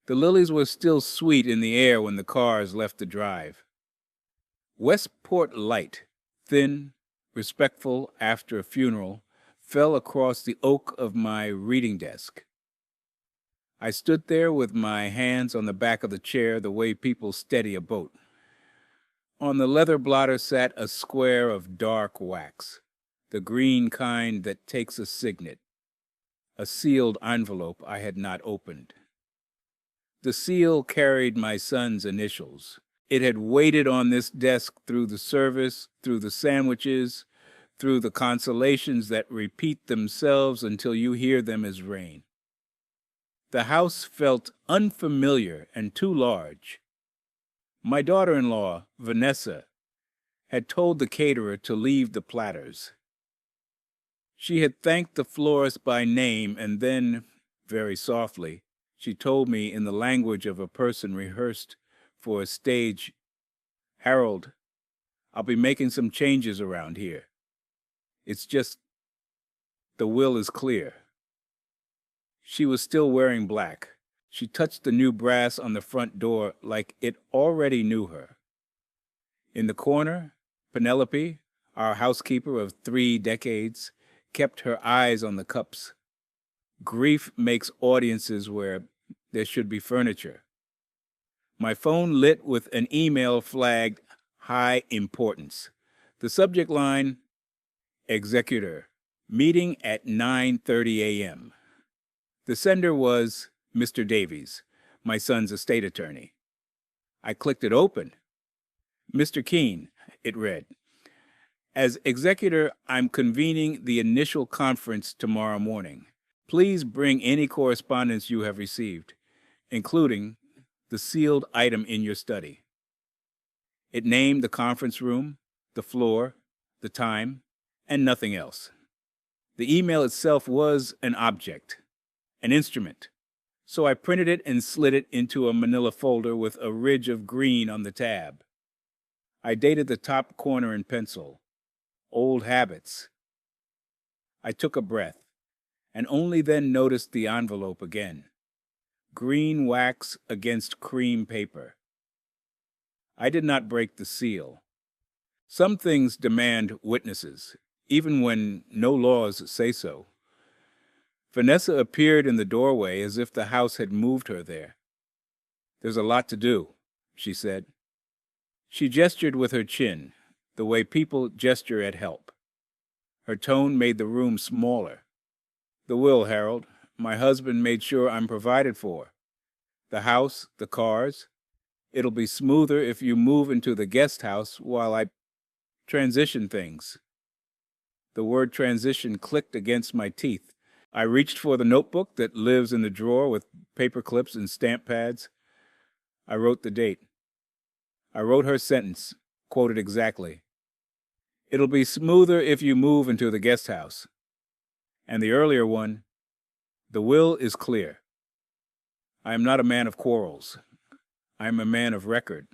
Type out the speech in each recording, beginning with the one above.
The lilies were still sweet in the air when the cars left the drive. Westport light, thin, respectful after a funeral, fell across the oak of my reading desk. I stood there with my hands on the back of the chair the way people steady a boat. On the leather blotter sat a square of dark wax, the green kind that takes a signet, a sealed envelope I had not opened. The seal carried my son's initials. It had waited on this desk through the service, through the sandwiches, through the consolations that repeat themselves until you hear them as rain. The house felt unfamiliar and too large. My daughter-in-law, Vanessa, had told the caterer to leave the platters. She had thanked the florist by name, and then, very softly, she told me in the language of a person rehearsed for a stage, "Harold, I'll be making some changes around here. It's just, the will is clear." She was still wearing black. She touched the new brass on the front door like it already knew her. In the corner, Penelope, our housekeeper of 3 decades, kept her eyes on the cups. Grief makes audiences where there should be furniture. My phone lit with an email flagged high importance. The subject line, Executor, meeting at 9:30 a.m. The sender was Mr. Davies, my son's estate attorney. I clicked it open. "Mr. Keene," it read, "as executor, I'm convening the initial conference tomorrow morning. Please bring any correspondence you have received, including the sealed item in your study." It named the conference room, the floor, the time, and nothing else. The email itself was an object, an instrument, so I printed it and slid it into a manila folder with a ridge of green on the tab. I dated the top corner in pencil. Old habits. I took a breath, and only then noticed the envelope again. Green wax against cream paper. I did not break the seal. Some things demand witnesses, even when no laws say so. Vanessa appeared in the doorway as if the house had moved her there. "There's a lot to do," she said. She gestured with her chin, the way people gesture at help. Her tone made the room smaller. "The will, Harold. My husband made sure I'm provided for. The house, the cars. It'll be smoother if you move into the guest house while I transition things." The word transition clicked against my teeth. I reached for the notebook that lives in the drawer with paper clips and stamp pads. I wrote the date. I wrote her sentence, quoted exactly. "It'll be smoother if you move into the guest house." And the earlier one, "The will is clear. I am not a man of quarrels. I am a man of record."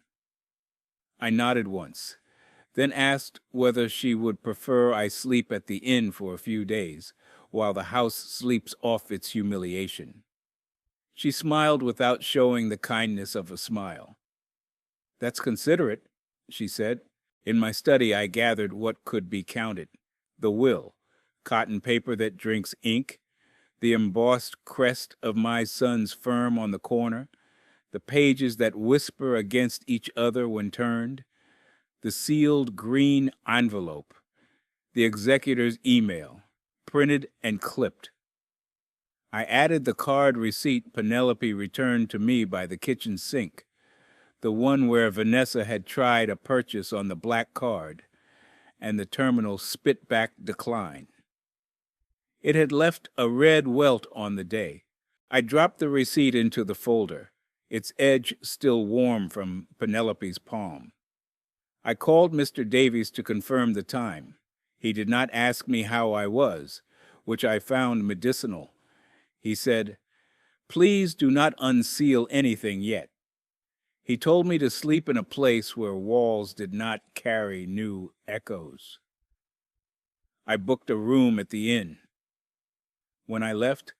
I nodded once, then asked whether she would prefer I sleep at the inn for a few days, while the house sleeps off its humiliation. She smiled without showing the kindness of a smile. "That's considerate," she said. In my study, I gathered what could be counted. The will, cotton paper that drinks ink, the embossed crest of my son's firm on the corner, the pages that whisper against each other when turned, the sealed green envelope, the executor's email, printed and clipped. I added the card receipt Penelope returned to me by the kitchen sink, the one where Vanessa had tried a purchase on the black card, and the terminal spit back decline. It had left a red welt on the day. I dropped the receipt into the folder, its edge still warm from Penelope's palm. I called Mr. Davies to confirm the time. He did not ask me how I was, which I found medicinal. He said, "Please do not unseal anything yet." He told me to sleep in a place where walls did not carry new echoes. I booked a room at the inn. When I left,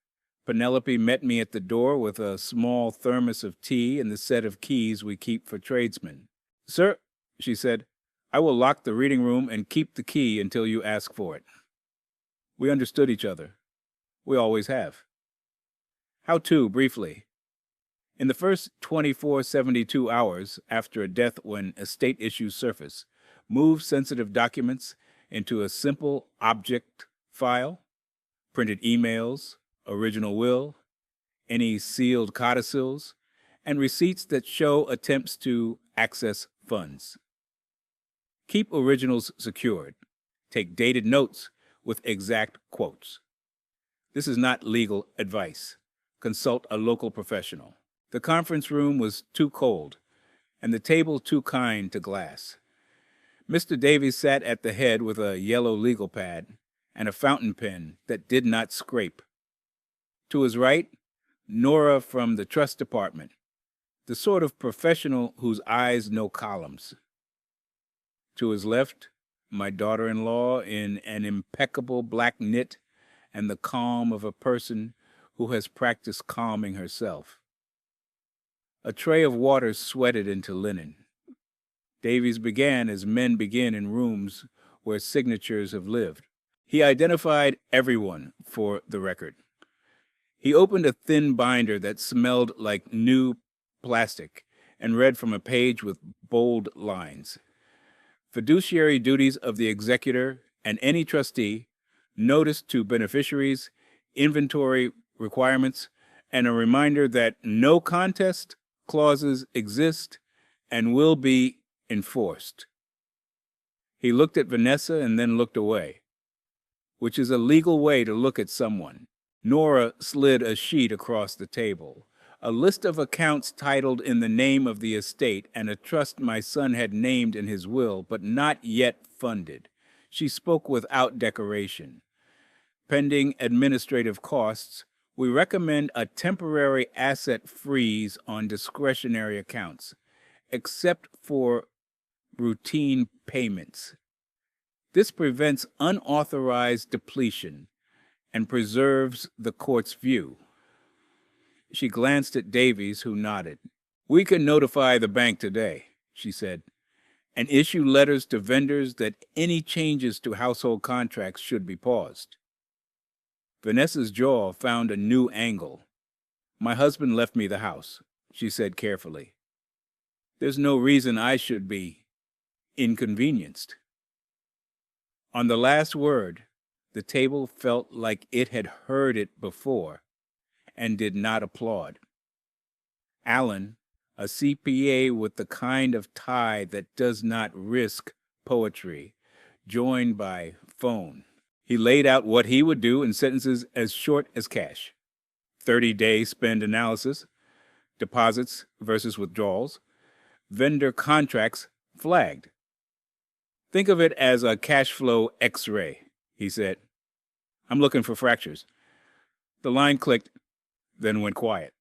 Penelope met me at the door with a small thermos of tea and the set of keys we keep for tradesmen. "Sir," she said, "I will lock the reading room and keep the key until you ask for it." We understood each other. We always have. How to, briefly. In the first 24-72 hours after a death when estate issues surface, move sensitive documents into a simple object file, printed emails, original will, any sealed codicils, and receipts that show attempts to access funds. Keep originals secured. Take dated notes with exact quotes. This is not legal advice. Consult a local professional. The conference room was too cold, and the table too kind to glass. Mr. Davies sat at the head with a yellow legal pad and a fountain pen that did not scrape. To his right, Nora from the trust department, the sort of professional whose eyes know columns. To his left, my daughter-in-law in an impeccable black knit and the calm of a person who has practiced calming herself. A tray of water sweated into linen. Davies began as men begin in rooms where signatures have lived. He identified everyone for the record. He opened a thin binder that smelled like new plastic and read from a page with bold lines. Fiduciary duties of the executor and any trustee, notice to beneficiaries, inventory requirements, and a reminder that no contest clauses exist and will be enforced. He looked at Vanessa and then looked away, which is a legal way to look at someone. Nora slid a sheet across the table, a list of accounts titled in the name of the estate and a trust my son had named in his will but not yet funded. She spoke without decoration. Pending administrative costs, we recommend a temporary asset freeze on discretionary accounts, except for routine payments. This prevents unauthorized depletion and preserves the court's view. She glanced at Davies, who nodded. "We can notify the bank today," she said, "and issue letters to vendors that any changes to household contracts should be paused." Vanessa's jaw found a new angle. "My husband left me the house," she said carefully. "There's no reason I should be inconvenienced." On the last word, the table felt like it had heard it before and did not applaud. Allen, a CPA with the kind of tie that does not risk poetry, joined by phone. He laid out what he would do in sentences as short as cash. 30-day spend analysis, deposits versus withdrawals, vendor contracts flagged. "Think of it as a cash flow X-ray," he said. "I'm looking for fractures." The line clicked, then went quiet.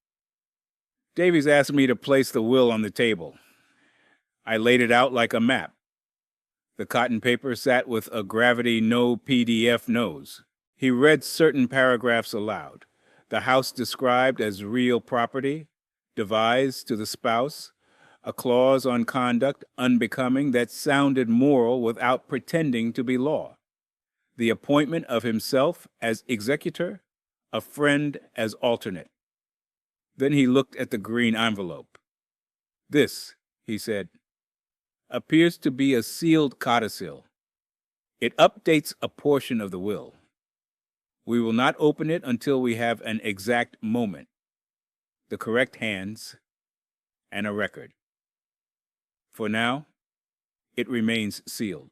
Davies asked me to place the will on the table. I laid it out like a map. The cotton paper sat with a gravity no PDF nose. He read certain paragraphs aloud. The house described as real property, devised to the spouse, a clause on conduct unbecoming that sounded moral without pretending to be law, the appointment of himself as executor, a friend as alternate. Then he looked at the green envelope. "This," he said, "appears to be a sealed codicil. It updates a portion of the will. We will not open it until we have an exact moment, the correct hands, and a record. For now, it remains sealed."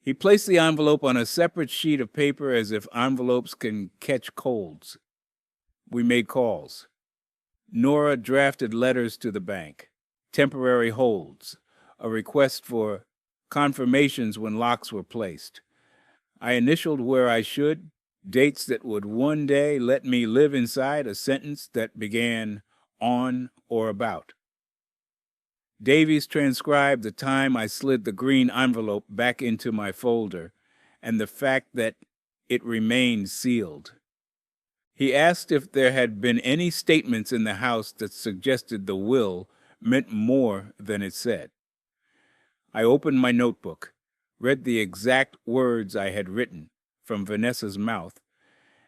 He placed the envelope on a separate sheet of paper as if envelopes can catch colds. We made calls. Nora drafted letters to the bank, temporary holds, a request for confirmations when locks were placed. I initialed where I should, dates that would one day let me live inside a sentence that began on or about. Davies transcribed the time I slid the green envelope back into my folder and the fact that it remained sealed. He asked if there had been any statements in the house that suggested the will meant more than it said. I opened my notebook, read the exact words I had written from Vanessa's mouth,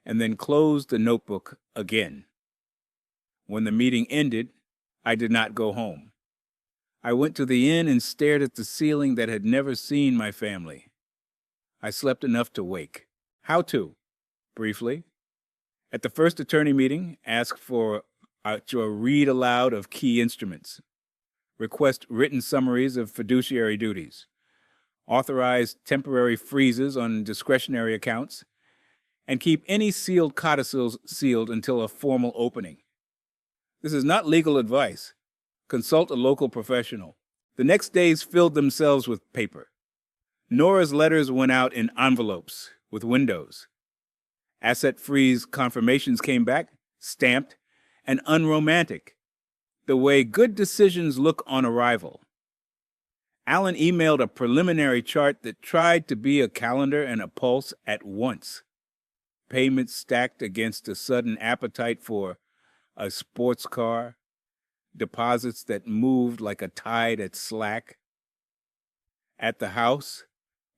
and then closed the notebook again. When the meeting ended, I did not go home. I went to the inn and stared at the ceiling that had never seen my family. I slept enough to wake. How to? Briefly. At the first attorney meeting, ask for a read aloud of key instruments. Request written summaries of fiduciary duties. Authorize temporary freezes on discretionary accounts. And keep any sealed codicils sealed until a formal opening. This is not legal advice. Consult a local professional. The next days filled themselves with paper. Nora's letters went out in envelopes with windows. Asset freeze confirmations came back, stamped, and unromantic, the way good decisions look on arrival. Alan emailed a preliminary chart that tried to be a calendar and a pulse at once. Payments stacked against a sudden appetite for a sports car, deposits that moved like a tide at slack. At the house,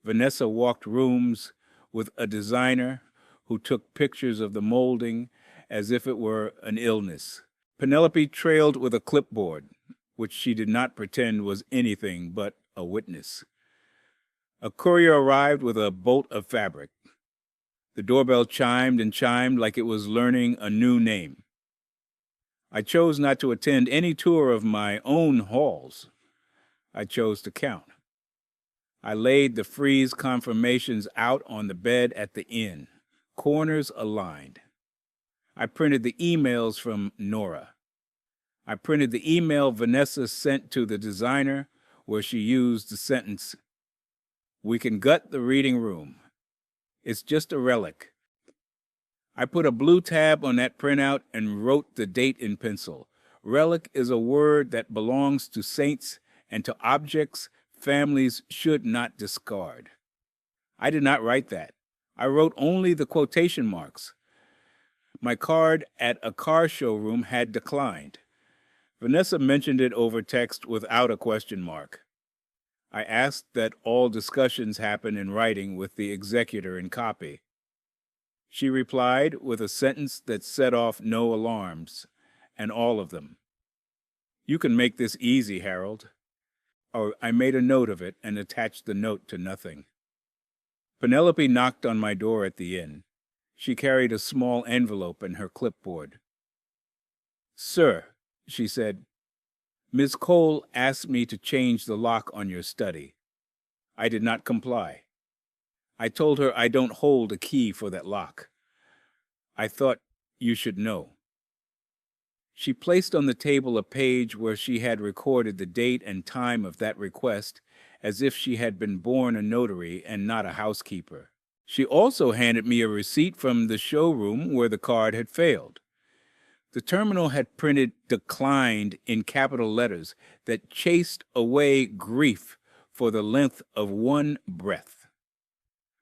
Vanessa walked rooms with a designer who took pictures of the molding as if it were an illness. Penelope trailed with a clipboard, which she did not pretend was anything but a witness. A courier arrived with a bolt of fabric. The doorbell chimed and chimed like it was learning a new name. I chose not to attend any tour of my own halls. I chose to count. I laid the freeze confirmations out on the bed at the inn, corners aligned. I printed the emails from Nora. I printed the email Vanessa sent to the designer where she used the sentence, "We can gut the reading room. It's just a relic." I put a blue tab on that printout and wrote the date in pencil. Relic is a word that belongs to saints and to objects families should not discard. I did not write that. I wrote only the quotation marks. My card at a car showroom had declined. Vanessa mentioned it over text without a question mark. I asked that all discussions happen in writing with the executor in copy. She replied with a sentence that set off no alarms, and all of them. "You can make this easy, Harold." Or I made a note of it and attached the note to nothing. Penelope knocked on my door at the inn. She carried a small envelope in her clipboard. "Sir," she said, "Miss Cole asked me to change the lock on your study. I did not comply. I told her I don't hold a key for that lock. I thought you should know." She placed on the table a page where she had recorded the date and time of that request, as if she had been born a notary and not a housekeeper. She also handed me a receipt from the showroom where the card had failed. The terminal had printed "declined" in capital letters that chased away grief for the length of one breath.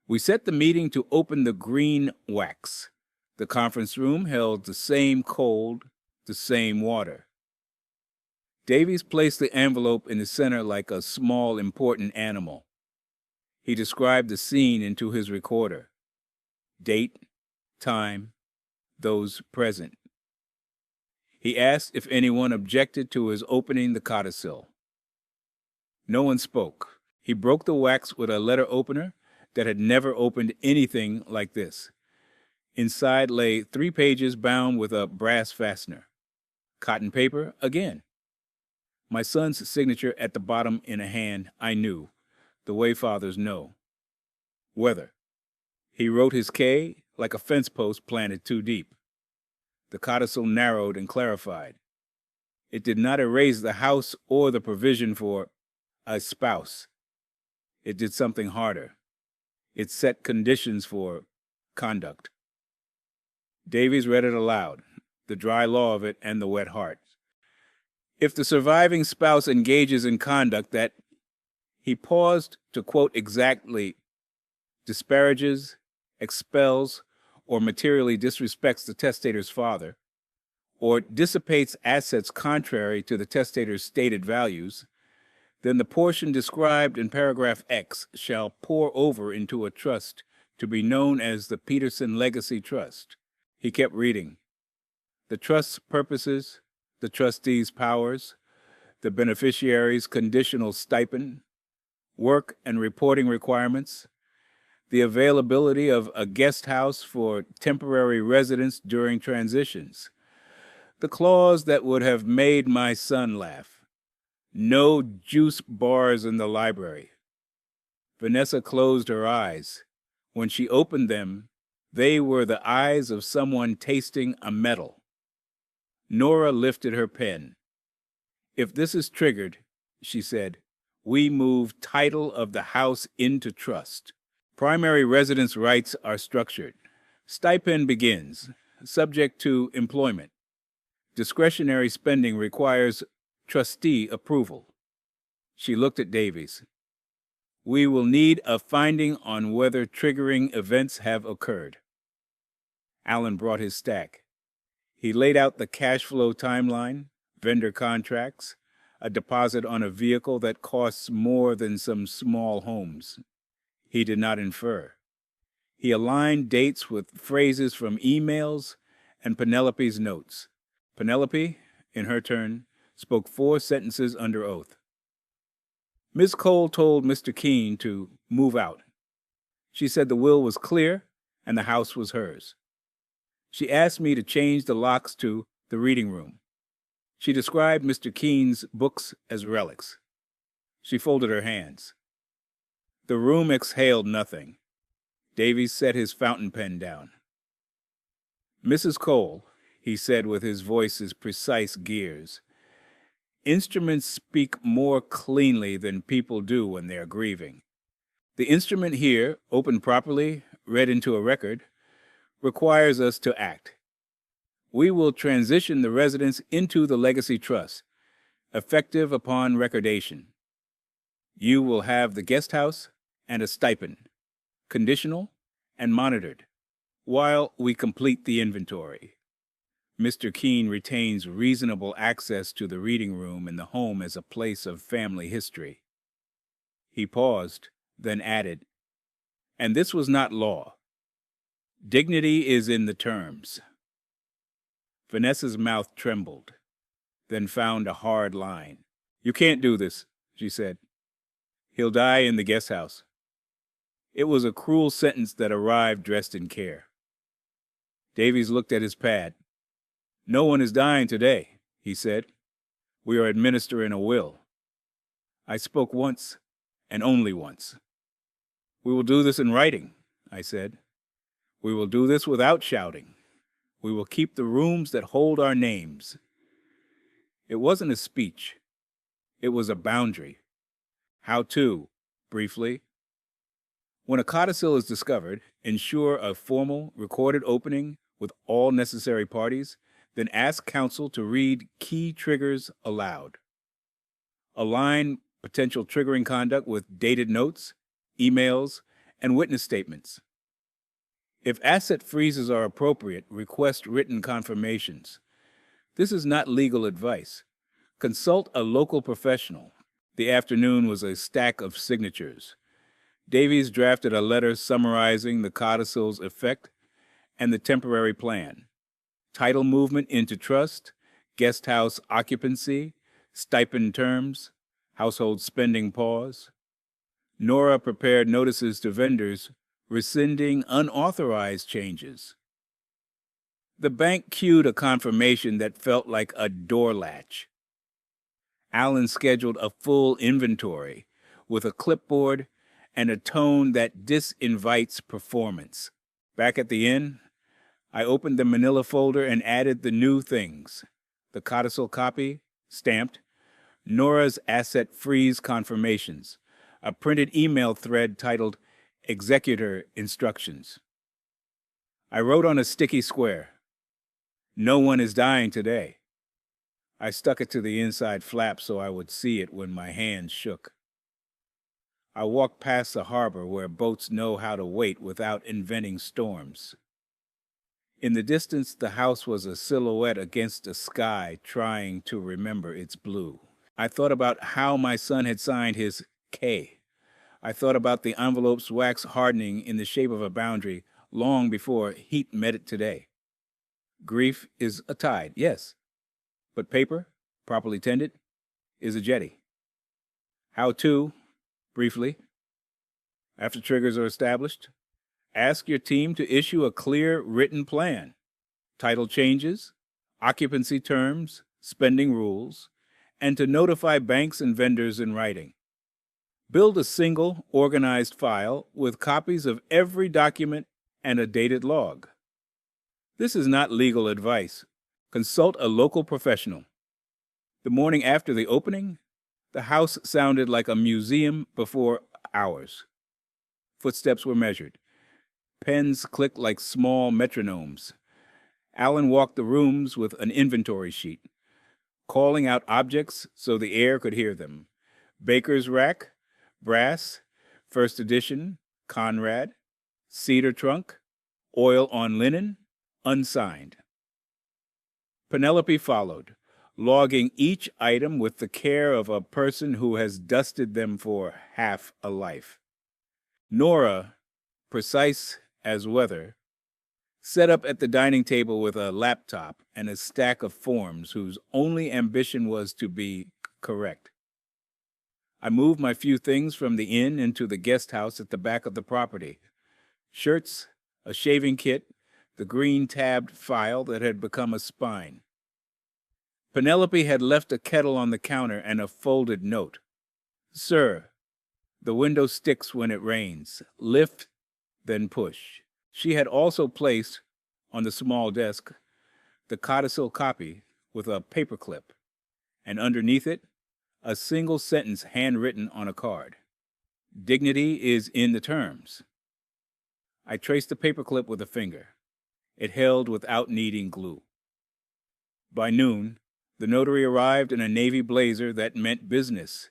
We set the meeting to open the green wax. The conference room held the same cold, the same water. Davies placed the envelope in the center like a small, important animal. He described the scene into his recorder. Date, time, those present. He asked if anyone objected to his opening the codicil. No one spoke. He broke the wax with a letter opener that had never opened anything like this. Inside lay 3 pages bound with a brass fastener. Cotton paper again. My son's signature at the bottom in a hand I knew, the way fathers know. Weather. He wrote his K like a fence post planted too deep. The codicil narrowed and clarified. It did not erase the house or the provision for a spouse. It did something harder. It set conditions for conduct. Davies read it aloud, the dry law of it and the wet heart. If the surviving spouse engages in conduct that, he paused to quote exactly, disparages, expels, or materially disrespects the testator's father, or dissipates assets contrary to the testator's stated values, then the portion described in paragraph X shall pour over into a trust to be known as the Peterson Legacy Trust. He kept reading. The trust's purposes, the trustee's powers, the beneficiary's conditional stipend, work and reporting requirements, the availability of a guest house for temporary residence during transitions, the clause that would have made my son laugh. No juice bars in the library. Vanessa closed her eyes. When she opened them, they were the eyes of someone tasting a medal. Nora lifted her pen. If this is triggered, she said, we move title of the house into trust. Primary residence rights are structured. Stipend begins, subject to employment. Discretionary spending requires trustee approval. She looked at Davies. We will need a finding on whether triggering events have occurred. Allen brought his stack. He laid out the cash flow timeline, vendor contracts, a deposit on a vehicle that costs more than some small homes. He did not infer. He aligned dates with phrases from emails and Penelope's notes. Penelope, in her turn, spoke 4 sentences under oath. Miss Cole told Mr. Keene to move out. She said the will was clear and the house was hers. She asked me to change the locks to the reading room. She described Mr. Keene's books as relics. She folded her hands. The room exhaled nothing. Davies set his fountain pen down. Mrs. Cole, he said with his voice's precise gears, instruments speak more cleanly than people do when they are grieving. The instrument here, opened properly, read into a record, requires us to act. We will transition the residence into the Legacy Trust, effective upon recordation. You will have the guest house and a stipend, conditional and monitored, while we complete the inventory. Mr. Keene retains reasonable access to the reading room in the home as a place of family history. He paused, then added, and this was not law. Dignity is in the terms. Vanessa's mouth trembled, then found a hard line. You can't do this, she said. He'll die in the guest house. It was a cruel sentence that arrived dressed in care. Davies looked at his pad. No one is dying today, he said. We are administering a will. I spoke once, and only once. We will do this in writing, I said. We will do this without shouting. We will keep the rooms that hold our names. It wasn't a speech. It was a boundary. How to, briefly. When a codicil is discovered, ensure a formal, recorded opening with all necessary parties, then ask counsel to read key triggers aloud. Align potential triggering conduct with dated notes, emails, and witness statements. If asset freezes are appropriate, request written confirmations. This is not legal advice. Consult a local professional. The afternoon was a stack of signatures. Davies drafted a letter summarizing the codicil's effect and the temporary plan. Title movement into trust, guest house occupancy, stipend terms, household spending pause. Nora prepared notices to vendors rescinding unauthorized changes. The bank cued a confirmation that felt like a door latch. Allen scheduled a full inventory with a clipboard and a tone that disinvites performance. Back at the inn, I opened the manila folder and added the new things. The codicil copy, stamped, Nora's asset freeze confirmations, a printed email thread titled Executor Instructions. I wrote on a sticky square, no one is dying today. I stuck it to the inside flap so I would see it when my hands shook. I walked past the harbor where boats know how to wait without inventing storms. In the distance, the house was a silhouette against a sky trying to remember its blue. I thought about how my son had signed his K. I thought about the envelope's wax hardening in the shape of a boundary long before heat met it today. Grief is a tide, yes, but paper, properly tended, is a jetty. How to, briefly, after triggers are established, ask your team to issue a clear written plan, title changes, occupancy terms, spending rules, and to notify banks and vendors in writing. Build a single, organized file with copies of every document and a dated log. This is not legal advice. Consult a local professional. The morning after the opening, the house sounded like a museum before hours. Footsteps were measured. Pens clicked like small metronomes. Alan walked the rooms with an inventory sheet, calling out objects so the air could hear them. Baker's rack, brass, first edition, Conrad, cedar trunk, oil on linen, unsigned. Penelope followed, logging each item with the care of a person who has dusted them for half a life. Nora, precise as weather, sat up at the dining table with a laptop and a stack of forms whose only ambition was to be correct. I moved my few things from the inn into the guest house at the back of the property. Shirts, a shaving kit, the green tabbed file that had become a spine. Penelope had left a kettle on the counter and a folded note. Sir, the window sticks when it rains. Lift, then push. She had also placed, on the small desk, the codicil copy with a paperclip, and underneath it, a single sentence handwritten on a card. Dignity is in the terms. I traced the paperclip with a finger. It held without needing glue. By noon, the notary arrived in a navy blazer that meant business.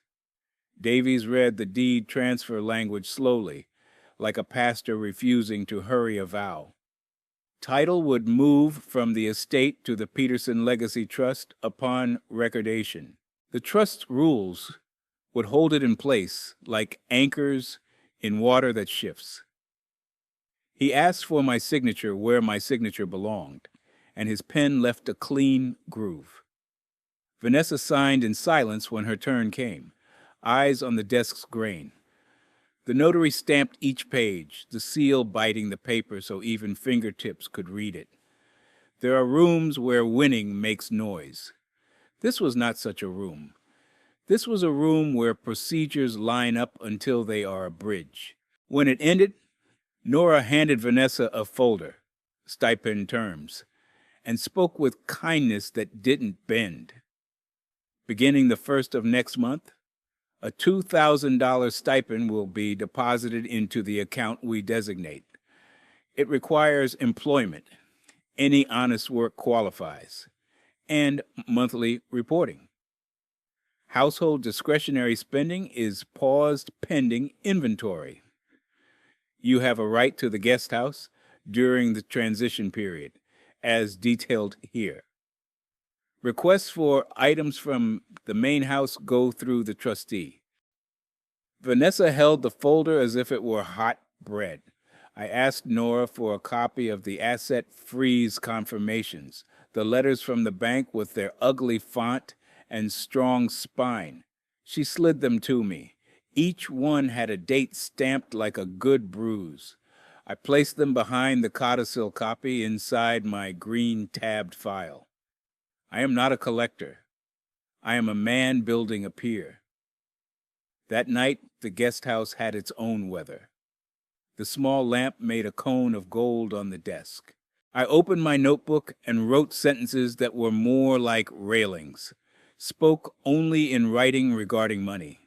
Davies read the deed transfer language slowly, like a pastor refusing to hurry a vow. Title would move from the estate to the Peterson Legacy Trust upon recordation. The trust's rules would hold it in place like anchors in water that shifts. He asked for my signature where my signature belonged, and his pen left a clean groove. Vanessa signed in silence when her turn came, eyes on the desk's grain. The notary stamped each page, the seal biting the paper so even fingertips could read it. There are rooms where winning makes noise. This was not such a room. This was a room where procedures line up until they are a bridge. When it ended, Nora handed Vanessa a folder, stipend terms, and spoke with kindness that didn't bend. Beginning the 1st of next month, a $2,000 stipend will be deposited into the account we designate. It requires employment. Any honest work qualifies. And monthly reporting. Household discretionary spending is paused pending inventory. You have a right to the guest house during the transition period, as detailed here. Requests for items from the main house go through the trustee. Vanessa held the folder as if it were hot bread. I asked Nora for a copy of the asset freeze confirmations, the letters from the bank with their ugly font and strong spine. She slid them to me. Each one had a date stamped like a good bruise. I placed them behind the codicil copy inside my green tabbed file. I am not a collector. I am a man building a pier. That night, the guest house had its own weather. The small lamp made a cone of gold on the desk. I opened my notebook and wrote sentences that were more like railings, spoke only in writing regarding money,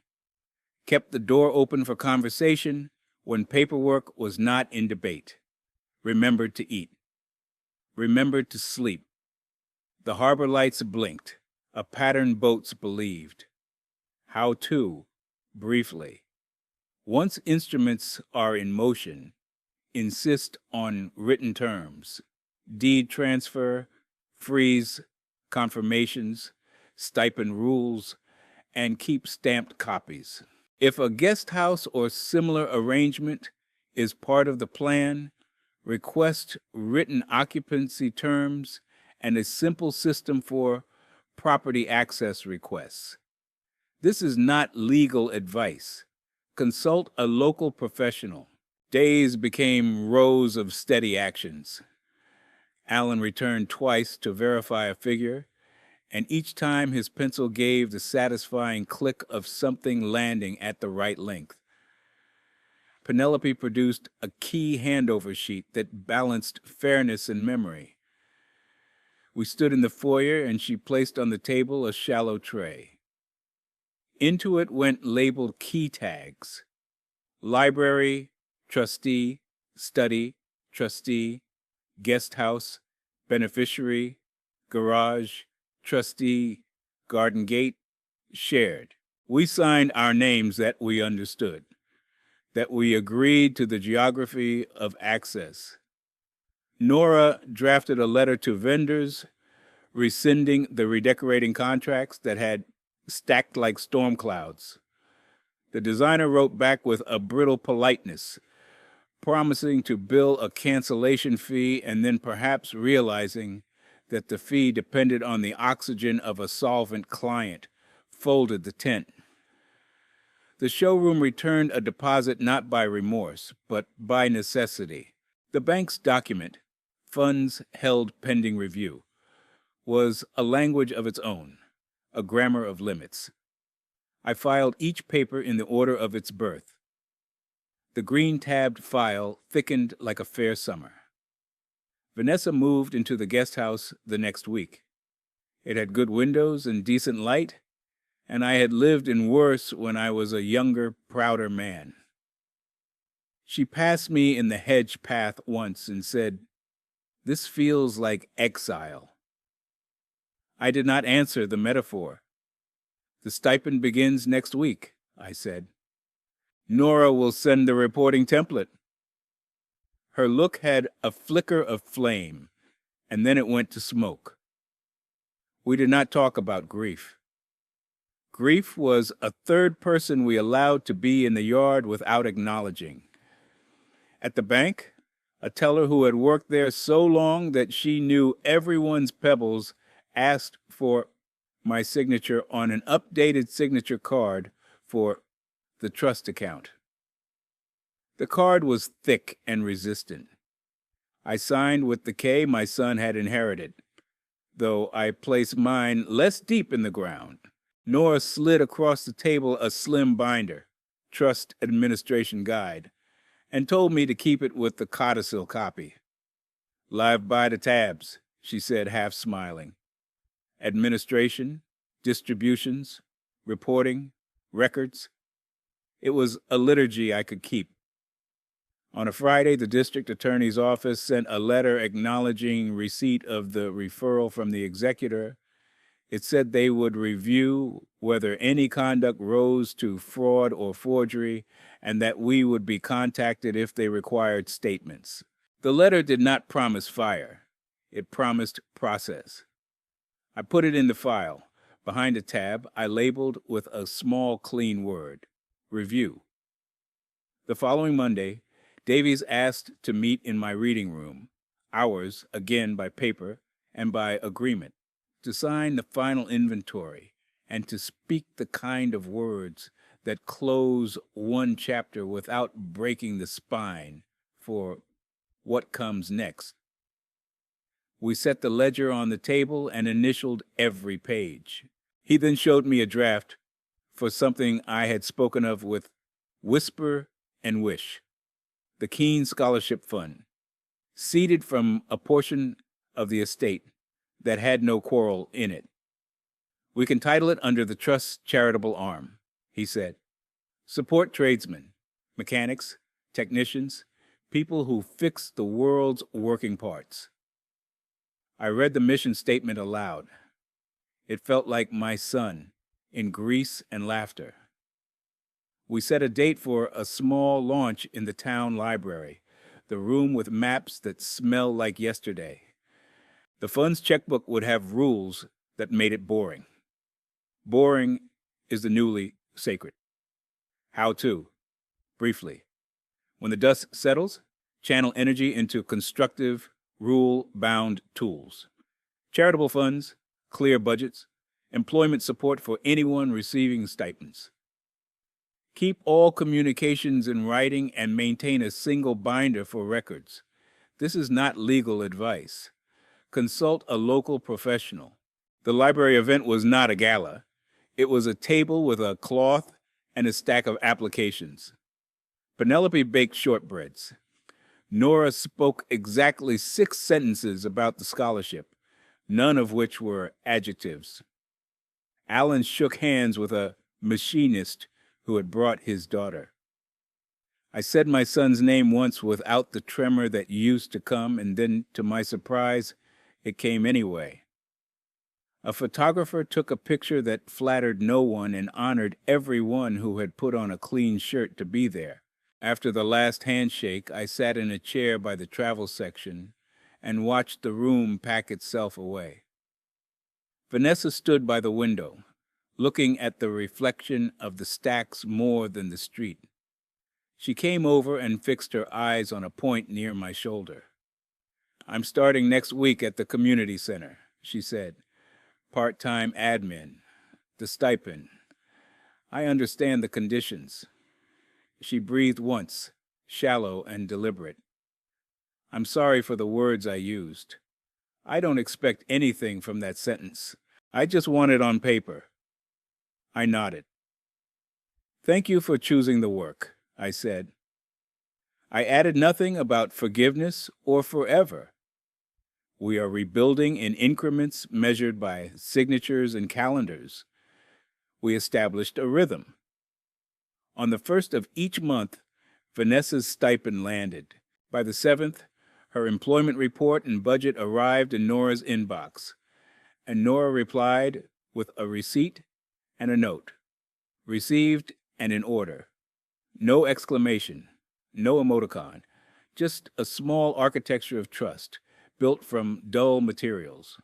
kept the door open for conversation when paperwork was not in debate, remembered to eat, remembered to sleep. The harbor lights blinked, a patterned boats believed. How to, briefly. Once instruments are in motion, insist on written terms. deed transfer, freeze confirmations, stipend rules, and keep stamped copies. If a guest house or similar arrangement is part of the plan, request written occupancy terms and a simple system for property access requests. This is not legal advice. Consult a local professional. Days became rows of steady actions. Allen returned twice to verify a figure, and each time his pencil gave the satisfying click of something landing at the right length. Penelope produced a key handover sheet that balanced fairness and memory. We stood in the foyer, and she placed on the table a shallow tray. Into it went labeled key tags: library, trustee, study, trustee, guest house, beneficiary, garage, trustee, garden gate, shared. We signed our names that we understood, that we agreed to the geography of access. Nora drafted a letter to vendors rescinding the redecorating contracts that had stacked like storm clouds. The designer wrote back with a brittle politeness, promising to bill a cancellation fee and then perhaps realizing that the fee depended on the oxygen of a solvent client, folded the tent. The showroom returned a deposit not by remorse, but by necessity. The bank's document, funds held pending review, was a language of its own, a grammar of limits. I filed each paper in the order of its birth. The green-tabbed file thickened like a fair summer. Vanessa moved into the guest house the next week. It had good windows and decent light, and I had lived in worse when I was a younger, prouder man. She passed me in the hedge path once and said, "This feels like exile." I did not answer the metaphor. "The stipend begins next week," I said. "Nora will send the reporting template." Her look had a flicker of flame, and then it went to smoke. We did not talk about grief. Grief was a third person we allowed to be in the yard without acknowledging. At the bank, a teller who had worked there so long that she knew everyone's pebbles asked for my signature on an updated signature card for the trust account. The card was thick and resistant. I signed with the K my son had inherited, though I placed mine less deep in the ground. Nora slid across the table a slim binder, Trust Administration Guide, and told me to keep it with the codicil copy. "Live by the tabs," she said, half smiling. Administration, distributions, reporting, records. It was a liturgy I could keep. On a Friday, the district attorney's office sent a letter acknowledging receipt of the referral from the executor. It said they would review whether any conduct rose to fraud or forgery, and that we would be contacted if they required statements. The letter did not promise fire. It promised process. I put it in the file. Behind a tab, I labeled with a small, clean word: review. The following Monday, Davies asked to meet in my reading room, ours again by paper and by agreement, to sign the final inventory and to speak the kind of words that close one chapter without breaking the spine for what comes next. We set the ledger on the table and initialed every page. He then showed me a draft for something I had spoken of with Whisper and Wish, the Keene Scholarship Fund, seeded from a portion of the estate that had no quarrel in it. "We can title it under the Trust's charitable arm," he said. "Support tradesmen, mechanics, technicians, people who fix the world's working parts." I read the mission statement aloud. It felt like my son, in grease and laughter. We set a date for a small launch in the town library, the room with maps that smell like yesterday, The fund's checkbook would have rules that made it boring. Boring is the newly sacred. How to? Briefly. When the dust settles, channel energy into constructive, rule-bound tools. Charitable funds, clear budgets, employment support for anyone receiving stipends. Keep all communications in writing and maintain a single binder for records. This is not legal advice. Consult a local professional. The library event was not a gala. It was a table with a cloth and a stack of applications. Penelope baked shortbreads. Nora spoke exactly 6 sentences about the scholarship, none of which were adjectives. Alan shook hands with a machinist who had brought his daughter. I said my son's name once without the tremor that used to come, and then, to my surprise, it came anyway. A photographer took a picture that flattered no one and honored everyone who had put on a clean shirt to be there. After the last handshake, I sat in a chair by the travel section and watched the room pack itself away. Vanessa stood by the window, looking at the reflection of the stacks more than the street. She came over and fixed her eyes on a point near my shoulder. "I'm starting next week at the community center," she said. "Part-time admin. The stipend. I understand the conditions." She breathed once, shallow and deliberate. "I'm sorry for the words I used. I don't expect anything from that sentence. I just want it on paper." I nodded. "Thank you for choosing the work," I said. I added nothing about forgiveness or forever. We are rebuilding in increments measured by signatures and calendars. We established a rhythm. On the 1st of each month, Vanessa's stipend landed. By the 7th, her employment report and budget arrived in Nora's inbox, and Nora replied with a receipt and a note. Received and in order. No exclamation, no emoticon, just a small architecture of trust, built from dull materials.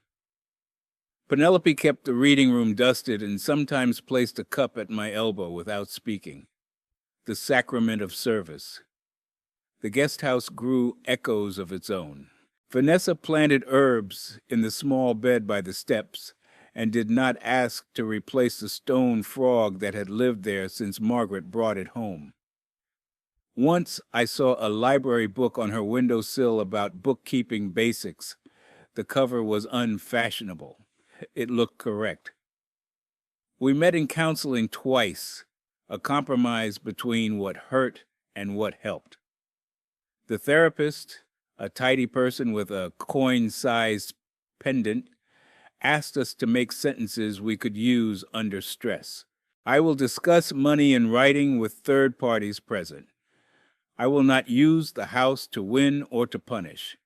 Penelope kept the reading room dusted and sometimes placed a cup at my elbow without speaking. The sacrament of service. The guest house grew echoes of its own. Vanessa planted herbs in the small bed by the steps and did not ask to replace the stone frog that had lived there since Margaret brought it home. Once I saw a library book on her windowsill about bookkeeping basics. The cover was unfashionable. It looked correct. We met in counseling twice, a compromise between what hurt and what helped. The therapist, a tidy person with a coin-sized pendant, asked us to make sentences we could use under stress. "I will discuss money in writing with third parties present. I will not use the house to win or to punish.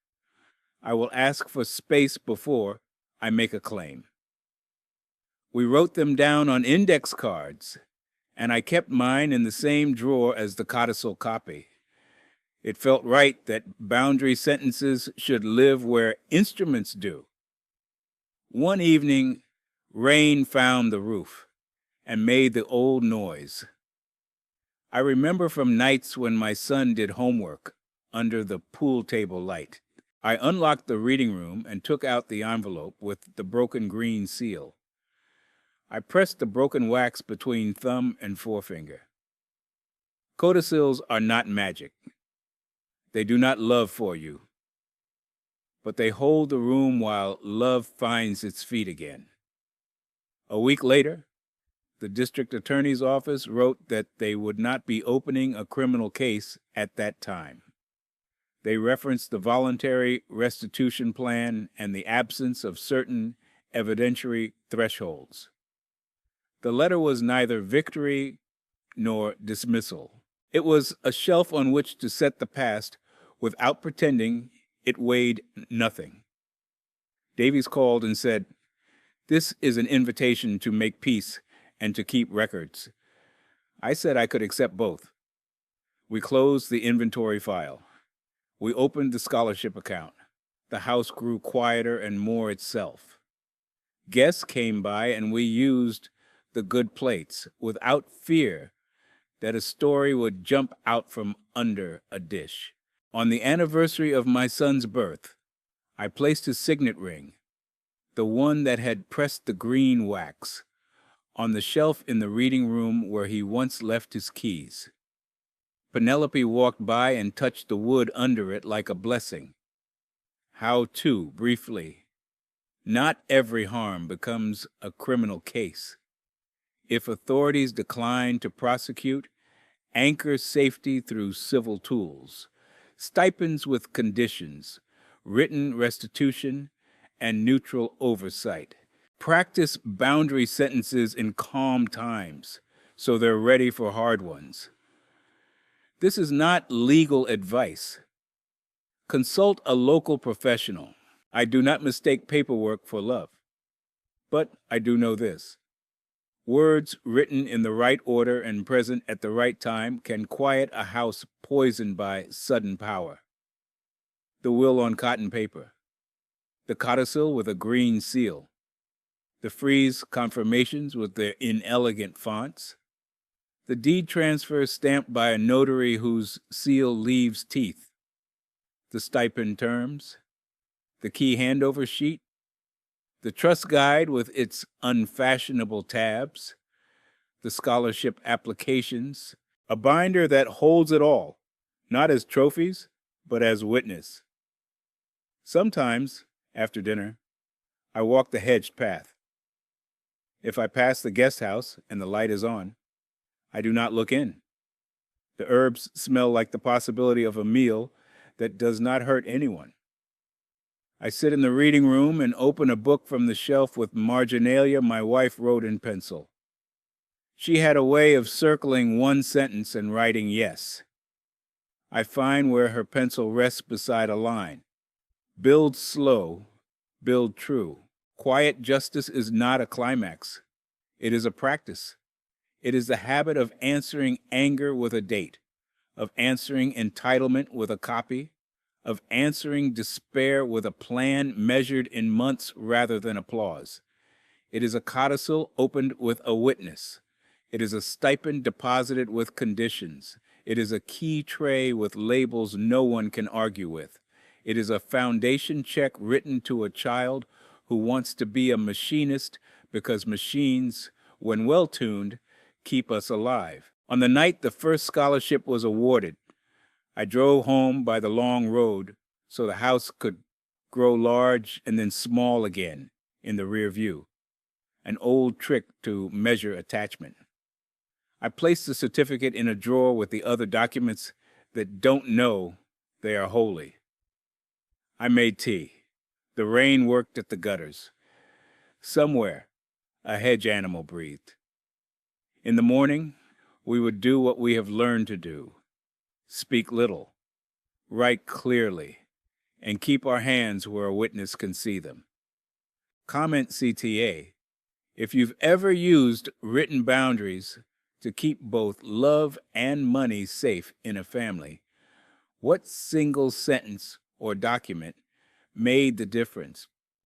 I will ask for space before I make a claim." We wrote them down on index cards, and I kept mine in the same drawer as the codicil copy. It felt right that boundary sentences should live where instruments do. One evening, rain found the roof and made the old noise. I remember from nights when my son did homework under the pool table light. I unlocked the reading room and took out the envelope with the broken green seal. I pressed the broken wax between thumb and forefinger. Codicils are not magic. They do not love for you, but they hold the room while love finds its feet again. A week later, the district attorney's office wrote that they would not be opening a criminal case at that time. They referenced the voluntary restitution plan and the absence of certain evidentiary thresholds. The letter was neither victory nor dismissal. It was a shelf on which to set the past without pretending it weighed nothing. Davies called and said, "This is an invitation to make peace and to keep records." I said I could accept both. We closed the inventory file. We opened the scholarship account. the house grew quieter and more itself. Guests came by and we used the good plates without fear that a story would jump out from under a dish. On the anniversary of my son's birth, I placed his signet ring, the one that had pressed the green wax, on the shelf in the reading room where he once left his keys. Penelope walked by and touched the wood under it like a blessing. How to, briefly. Not every harm becomes a criminal case. If authorities decline to prosecute, anchor safety through civil tools, stipends with conditions, written restitution, and neutral oversight. Practice boundary sentences in calm times so they're ready for hard ones. This is not legal advice. Consult a local professional. I do not mistake paperwork for love. But I do know this. Words written in the right order and present at the right time can quiet a house poisoned by sudden power. The will on cotton paper. The codicil with a green seal. The freeze confirmations with their inelegant fonts. The deed transfer stamped by a notary whose seal leaves teeth. The stipend terms. The key handover sheet. The trust guide with its unfashionable tabs. The scholarship applications. A binder that holds it all, not as trophies, but as witness. Sometimes, after dinner, I walk the hedged path. If I pass the guest house and the light is on, I do not look in. The herbs smell like the possibility of a meal that does not hurt anyone. I sit in the reading room and open a book from the shelf with marginalia my wife wrote in pencil. She had a way of circling one sentence and writing yes. I find where her pencil rests beside a line. Build slow, build true. Quiet justice is not a climax. It is a practice. It is the habit of answering anger with a date, of answering entitlement with a copy, of answering despair with a plan measured in months rather than applause. It is a codicil opened with a witness. It is a stipend deposited with conditions. It is a key tray with labels no one can argue with. It is a foundation check written to a child who wants to be a machinist because machines, when well-tuned, keep us alive. On the night the first scholarship was awarded, I drove home by the long road so the house could grow large and then small again in the rear view, an old trick to measure attachment. I placed the certificate in a drawer with the other documents that don't know they are holy. I made tea. The rain worked at the gutters. Somewhere, a hedge animal breathed. In the morning, we would do what we have learned to do. Speak little, write clearly, and keep our hands where a witness can see them. Comment CTA if you've ever used written boundaries to keep both love and money safe in a family. What single sentence or document made the difference?